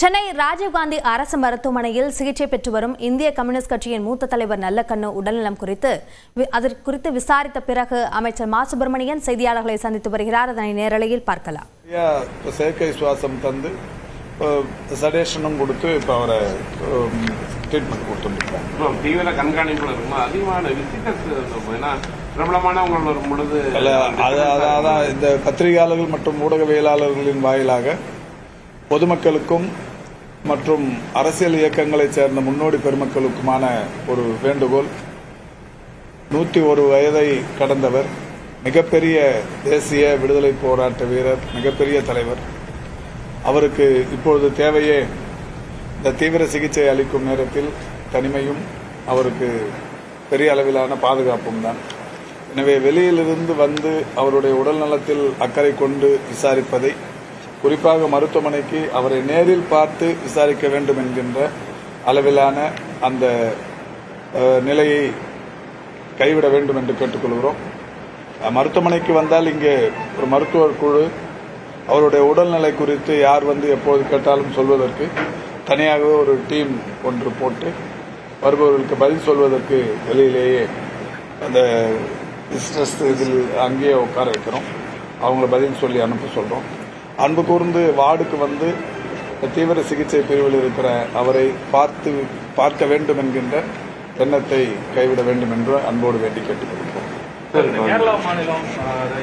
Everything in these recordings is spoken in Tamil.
சென்னை ராஜீவ்காந்தி அரசு மருத்துவமனையில் சிகிச்சை பெற்று வரும் இந்திய கம்யூனிஸ்ட் கட்சியின் மூத்த தலைவர் நல்லக்கண்ணு உடல்நலம் குறித்து விசாரித்த பிறகு அமைச்சர் மா சுப்பிரமணியன் செய்தியாளர்களை சந்தித்து வருகிறார். அதனை நேரலையில் பார்க்கலாம். செயற்கை சுவாசம் தந்து சடேஷனும் கொடுத்து இப்ப அவரை ட்ரீட்மெண்ட் கொடுத்துருக்காங்க. தீவிர கண்காணிப்புல இருக்கும் அதிகமான பிரபலமானவங்க வரும் பொழுது அதான் இந்த பத்திரிகையாளர்கள் மற்றும் ஊடகவியலாளர்களின் வாயிலாக பொதுமக்களுக்கும் மற்றும் அரசியல் இயக்கங்களைச் சேர்ந்த முன்னோடி பெருமக்களுக்குமான ஒரு வேண்டுகோள். 101 வயதை கடந்தவர், மிகப்பெரிய தேசிய விடுதலை போராட்ட வீரர், மிகப்பெரிய தலைவர். அவருக்கு இப்பொழுது தேவையே இந்த தீவிர சிகிச்சை அளிக்கும் நேரத்தில் தனிமையும் அவருக்கு பெரிய அளவிலான பாதுகாப்பும் தான். எனவே வெளியிலிருந்து வந்து அவருடைய உடல் நலத்தில் அக்கறை கொண்டு விசாரிப்பதை, குறிப்பாக மருத்துவமனைக்கு அவரை நேரில் பார்த்து விசாரிக்க வேண்டும் என்கின்ற அளவிலான அந்த நிலையை கைவிட வேண்டும் என்று கேட்டுக்கொள்கிறோம். மருத்துவமனைக்கு வந்தால் இங்கே ஒரு மருத்துவர் குழு அவருடைய உடல்நிலை குறித்து யார் வந்து எப்போது கேட்டாலும் சொல்வதற்கு தனியாகவே ஒரு டீம் ஒன்று போட்டு வருபவர்களுக்கு பதில் சொல்வதற்கு வெளியிலேயே அந்த இதில் அங்கேயே உட்கார வைக்கிறோம். அவங்கள பதில் சொல்லி அனுப்ப சொல்றோம். அன்பு கூர்ந்து வார்டுக்கு வந்து தீவிர சிகிச்சை பிரிவில் இருக்கிற அவரை பார்க்க வேண்டும் என்கின்ற எண்ணத்தை கைவிட வேண்டும் என்று அன்போடு வேண்டி கேட்டுக்கொள்கிறோம். கேரளா மாநிலம்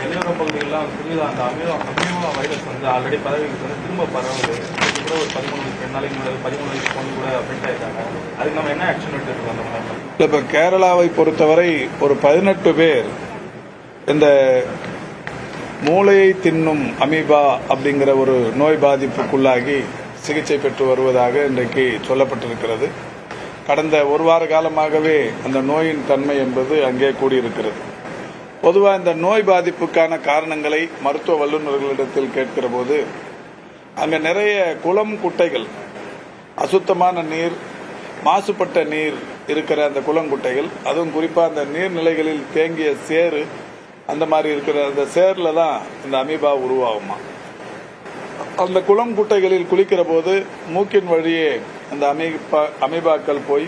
எல்லையோர பகுதிகளெல்லாம் அந்த அமீபா வைரஸ் வந்து ஆல்ரெடி பதவிக்கு வந்து திரும்ப பரவுது. கூட ஒரு 13 நாளைக்கு முன்னாடி 13 பொண்ணு கூட அஃபெக்ட் ஆயிட்டாங்க. அதுக்கு நம்ம என்ன ஆக்ஷன் எடுத்துருக்கோம்? அந்த மாதிரி இப்ப கேரளாவை பொறுத்தவரை ஒரு 18 பேர் இந்த மூளையை தின்னும் அமீபா அப்படிங்கிற ஒரு நோய் பாதிப்புக்குள்ளாகி சிகிச்சை பெற்று வருவதாக இன்றைக்கு சொல்லப்பட்டிருக்கிறது. கடந்த ஒரு வார காலமாகவே அந்த நோயின் தன்மை என்பது அங்கே கூடியிருக்கிறது. பொதுவாக இந்த நோய் பாதிப்புக்கான காரணங்களை மருத்துவ வல்லுநர்களிடத்தில் கேட்கிற போது அங்க நிறைய குளம் குட்டைகள், அசுத்தமான நீர், மாசுபட்ட நீர் இருக்கிற அந்த குளங்குட்டைகள், அதுவும் குறிப்பா அந்த நீர்நிலைகளில் தேங்கிய சேறு, அந்த மாதிரி இருக்கிற அந்த சேர்ல தான் இந்த அமீபா உருவாகுமா. அந்த குளம் குட்டைகளில் குளிக்கிற போது மூக்கின் வழியே அந்த அமீபாக்கள் போய்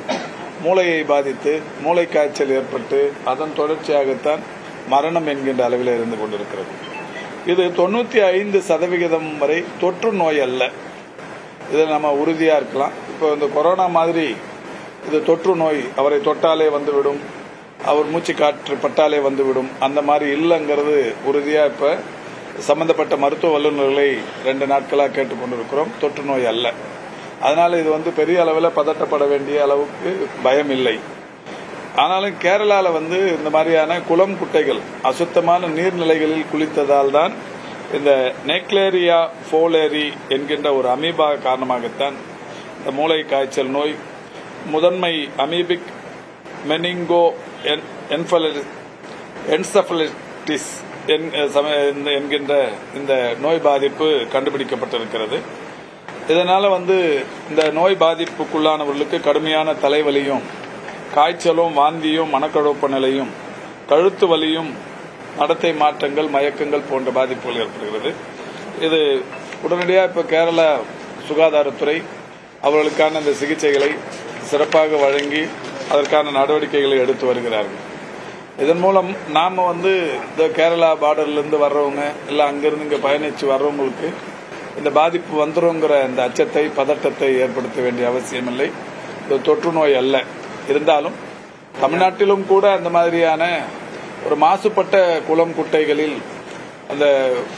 மூளையை பாதித்து மூளை காய்ச்சல் ஏற்பட்டு அதன் தொடர்ச்சியாகத்தான் மரணம் என்கின்ற அளவில் இருந்து கொண்டிருக்கிறது. இது 95% வரை தொற்று நோய் அல்ல. இதில் நம்ம உறுதியா இருக்கலாம். இப்போ இந்த கொரோனா மாதிரி இது தொற்று நோய், அவரை தொட்டாலே வந்துவிடும், அவர் மூச்சு காற்று பட்டாலே வந்துவிடும், அந்த மாதிரி இல்லைங்கிறது உறுதியா இப்ப சம்பந்தப்பட்ட மருத்துவ வல்லுநர்களை 2 நாட்களாக கேட்டுக்கொண்டிருக்கிறோம். தொற்று நோய் அல்ல. அதனால இது வந்து பெரிய அளவில் பதட்டப்பட வேண்டிய அளவுக்கு பயம் இல்லை. ஆனாலும் கேரளால வந்து இந்த மாதிரியான குளம் குட்டைகள், அசுத்தமான நீர்நிலைகளில் குளித்ததால் தான் இந்த நெக்லேரியா ஃபோலேரி என்கின்ற ஒரு அமீபா காரணமாகத்தான் இந்த மூளை காய்ச்சல் நோய், முதன்மை அமீபிக் மெனிங்கோ என்செபலைட்டிஸ் என்கின்ற இந்த நோய் பாதிப்பு கண்டுபிடிக்கப்பட்டிருக்கிறது. இதனால வந்து இந்த நோய் பாதிப்புக்குள்ளானவர்களுக்கு கடுமையான தலைவலியும், காய்ச்சலும், வாந்தியும், மனக்கழப்பு நிலையும், கழுத்து வலியும், நடத்தை மாற்றங்கள், மயக்கங்கள் போன்ற பாதிப்புகள் ஏற்படுகிறது. இது உடனடியாக இப்ப கேரள சுகாதாரத்துறை அவர்களுக்கான இந்த சிகிச்சைகளை சிறப்பாக வழங்கி அதற்கான நடவடிக்கைகளை எடுத்து வருகிறார்கள். இதன் மூலம் நாம வந்து இந்த கேரளா பார்டர்ல இருந்து வர்றவங்க இல்ல அங்கிருந்து இங்க பயணிச்சு வர்றவங்களுக்கு இந்த பாதிப்பு வந்துருங்கிற இந்த அச்சத்தை, பதட்டத்தை ஏற்படுத்த வேண்டிய அவசியம் இல்லை. இது தொற்று நோய் அல்ல. இருந்தாலும் தமிழ்நாட்டிலும் கூட அந்த மாதிரியான ஒரு மாசுபட்ட குளம் குட்டைகளில் அந்த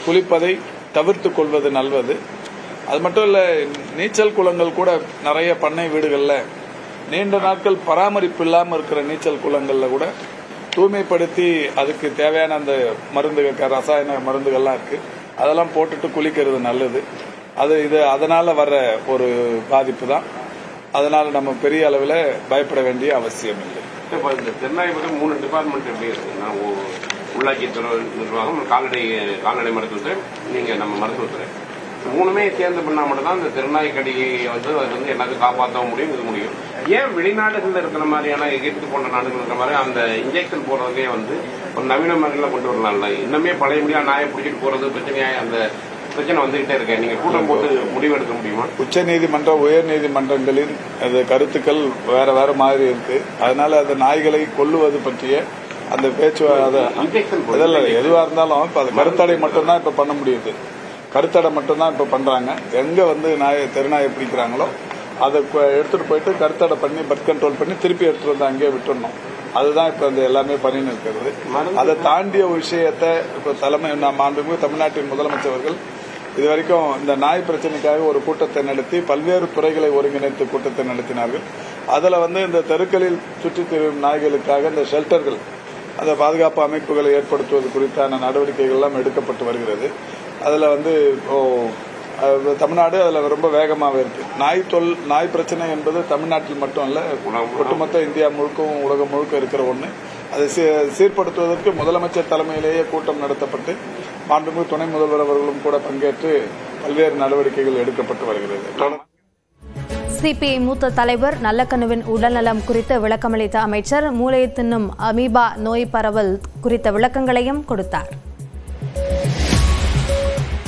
குளிப்பதை தவிர்த்துக் கொள்வது நல்லது. அது மட்டும் இல்ல, நீச்சல் குளங்கள் கூட நிறைய பண்ணை வீடுகள்ல நீண்ட நாட்கள் பராமரிப்பு இல்லாமல் இருக்கிற நீச்சல் குளங்கள்ல கூட தூய்மைப்படுத்தி அதுக்கு தேவையான அந்த மருந்துகள், ரசாயன மருந்துகள்லாம் இருக்கு, அதெல்லாம் போட்டுட்டு குளிக்கிறது நல்லது. இது அதனால வர்ற ஒரு பாதிப்பு தான். அதனால நம்ம பெரிய அளவில் பயப்பட வேண்டிய அவசியம் இல்லை. இந்த சென்னை 3 டிபார்ட்மெண்ட் எப்படி இருக்குன்னா, உள்ளாட்சித்துறை நிர்வாகம், கால்நடை மருத்துவத்துறை, நீங்க நம்ம மருத்துவத்துறை, 3மே சேர்ந்து பண்ணா மட்டும்தான் இந்த திருநாய்க்கடியை வந்து அது வந்து எல்லாத்தையும் காப்பாற்றவும் முடியும், இது முடியும். ஏன் வெளிநாடுகள்ல இருக்கிற மாதிரியான எகிப்து போன்ற நாடுகள் இருக்கிற மாதிரி அந்த இன்ஜெக்ஷன் போடுறதே வந்து ஒரு நவீன முறையில கொண்டு வரலாம்ல? இன்னுமே பழைய முடியா நாயை பிடிச்சிட்டு போறது பிரச்சனையா அந்த பிரச்சனை வந்துகிட்டே இருக்கேன். நீங்க கூட்டம் போட்டு முடிவு எடுக்க முடியுமா? உச்ச நீதிமன்ற உயர் நீதிமன்றங்களின் கருத்துக்கள் வேற வேற மாதிரி இருக்கு. அதனால அந்த நாய்களை கொல்லுவது பற்றிய அந்த பேச்சு அதெல்லாம் எதுவா இருந்தாலும் இப்ப அது கருத்தடை மட்டும்தான் இப்ப பண்ண முடியுது. கருத்தடை மட்டும்தான் இப்ப பண்றாங்க. எங்க தெருநாயை பிடிக்கிறாங்களோ அதை எடுத்துட்டு போயிட்டு கருத்தடை பண்ணி பர்த் கண்ட்ரோல் பண்ணி திருப்பி எடுத்துட்டு வந்து அங்கேயே விட்டுடணும். அதுதான் இப்ப இந்த எல்லாமே பண்ணின்னு இருக்கிறது. அதை தாண்டிய ஒரு விஷயத்தை இப்ப மாண்புமிகு தமிழ்நாட்டின் முதலமைச்சர்கள் இதுவரைக்கும் இந்த நாய் பிரச்சனைக்காக ஒரு கூட்டத்தை நடத்தி பல்வேறு துறைகளை ஒருங்கிணைத்து கூட்டத்தை நடத்தினார்கள். அதுல இந்த தெருக்களில் சுற்றித் திரியும் நாய்களுக்காக இந்த ஷெல்டர்கள், அந்த பாதுகாப்பு அமைப்புகளை ஏற்படுத்துவது குறித்தான நடவடிக்கைகள் எல்லாம் எடுக்கப்பட்டு வருகிறது. அதுல தமிழ்நாடு அதுல ரொம்ப வேகமாவே இருக்கு. நாய் பிரச்சனை என்பது தமிழ்நாட்டில் மட்டும் இல்ல, ஒட்டுமொத்த இந்தியா முழுக்கவும் உலகம் முழுக்க இருக்கிற ஒண்ணு. அதை சீர்படுத்துவதற்கு முதலமைச்சர் தலைமையிலேயே கூட்டம் நடத்தப்பட்டு மாண்புமிகு துணை முதல்வர் அவர்களும் கூட பங்கேற்று பல்வேறு நடவடிக்கைகள் எடுக்கப்பட்டு வருகிறது. சிபிஐ மூத்த தலைவர் நல்லக்கண்ணுவின் உடல்நலம் குறித்து விளக்கமளித்த அமைச்சர் மூளையை தின்னும் அமீபா நோய் பரவல் குறித்த விளக்கங்களையும் கொடுத்தார்.